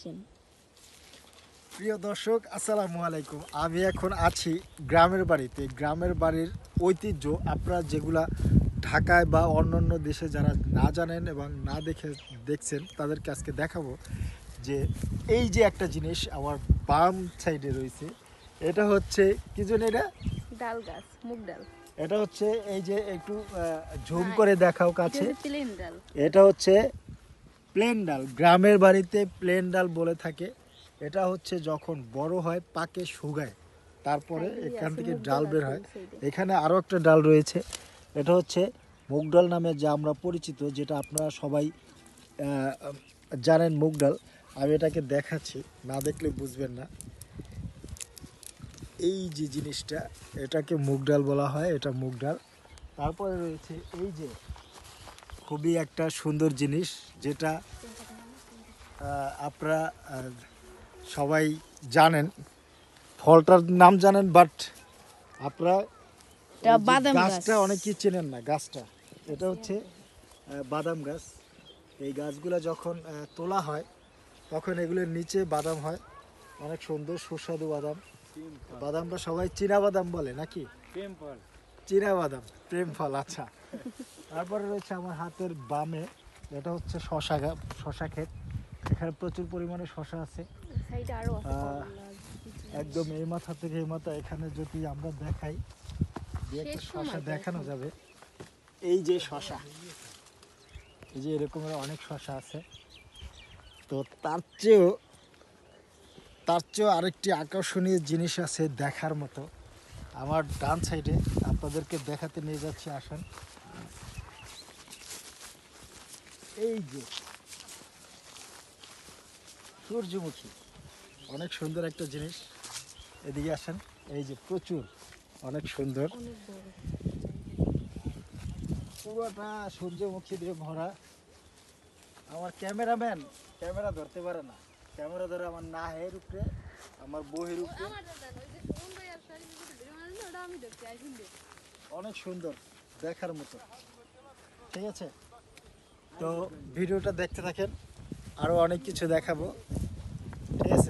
আসেন। প্রিয় দর্শক, আসসালামু আলাইকুম। আমি এখন আছি গ্রামের বাড়িতে। গ্রামের বাড়ির ঐতিহ্য আপনারা যেগুলা ঢাকায় বা অন্যান্য দেশে যারা না জানেন এবং না দেখছেন তাদেরকে আজকে দেখাবো যে এই যে একটা জিনিস আমার বাম সাইডে রয়েছে, এটা হচ্ছে কি জানি এটা ডাল গাছ, মুগ ডাল। এটা হচ্ছে এই যে একটু ঝুম করে দেখাও কাছে। প্লেন ডাল। এটা হচ্ছে প্লেন ডাল, গ্রামের বাড়িতে প্লেন ডাল বলে থাকে। এটা হচ্ছে যখন বড় হয় পাকে শুকায় তারপরে এখান থেকে ডাল বের হয়। এখানে আরও একটা ডাল রয়েছে, এটা হচ্ছে মুগ ডাল নামে যা আমরা পরিচিত, যেটা আপনারা সবাই জানেন মুগ ডাল। আমি এটাকে দেখাচ্ছি, না দেখলে বুঝবেন না। এই যে জিনিসটা, এটাকে মুগ ডাল বলা হয়, এটা মুগ ডাল। তারপরে রয়েছে এই যে খুবই একটা সুন্দর জিনিস, যেটা আপনারা সবাই জানেন, ফলটার নাম জানেন, বাট আপনারা গাছটা অনেকেই চেনেন না। গাছটা এটা হচ্ছে বাদাম গাছ। এই গাছগুলো যখন তোলা হয় তখন এগুলোর নিচে বাদাম হয়, অনেক সুন্দর সুস্বাদু বাদাম। বাদামটা সবাই চীনা বাদাম বলে নাকি? চীনা বাদাম, প্রেম ফল। আচ্ছা, তারপরে রয়েছে আমার হাতের বামে, এটা হচ্ছে শশা ক্ষেত। এখানে প্রচুর পরিমাণে শশা আছে। একদম এই মাথা থেকে এই মাথা, এখানে যদি আমরা দেখাই যে একটা শশা দেখানো যাবে। এই যে শশা, এই যে এরকমের অনেক শশা আছে। তো তার চেয়েও আরেকটি আকর্ষণীয় জিনিস আছে দেখার মতো আমার ডান সাইডে, আপনাদেরকে দেখাতে নিয়ে যাচ্ছি, আসেন। এই যে সূর্যমুখী, অনেক সুন্দর একটা জিনিস। এদিকে আসেন, এই যে প্রচুর, অনেক সুন্দর, পুরোটা সূর্যমুখী দিয়ে ভরা। আমার ক্যামেরাম্যান ক্যামেরা ধরতে পারে না, ক্যামেরা ধরে আমার নাহের উপরে, আমার বইয়ের উপরে। অনেক সুন্দর, দেখার মতো। ঠিক আছে, তো ভিডিওটা দেখতে থাকেন, আরো অনেক কিছু দেখাবো।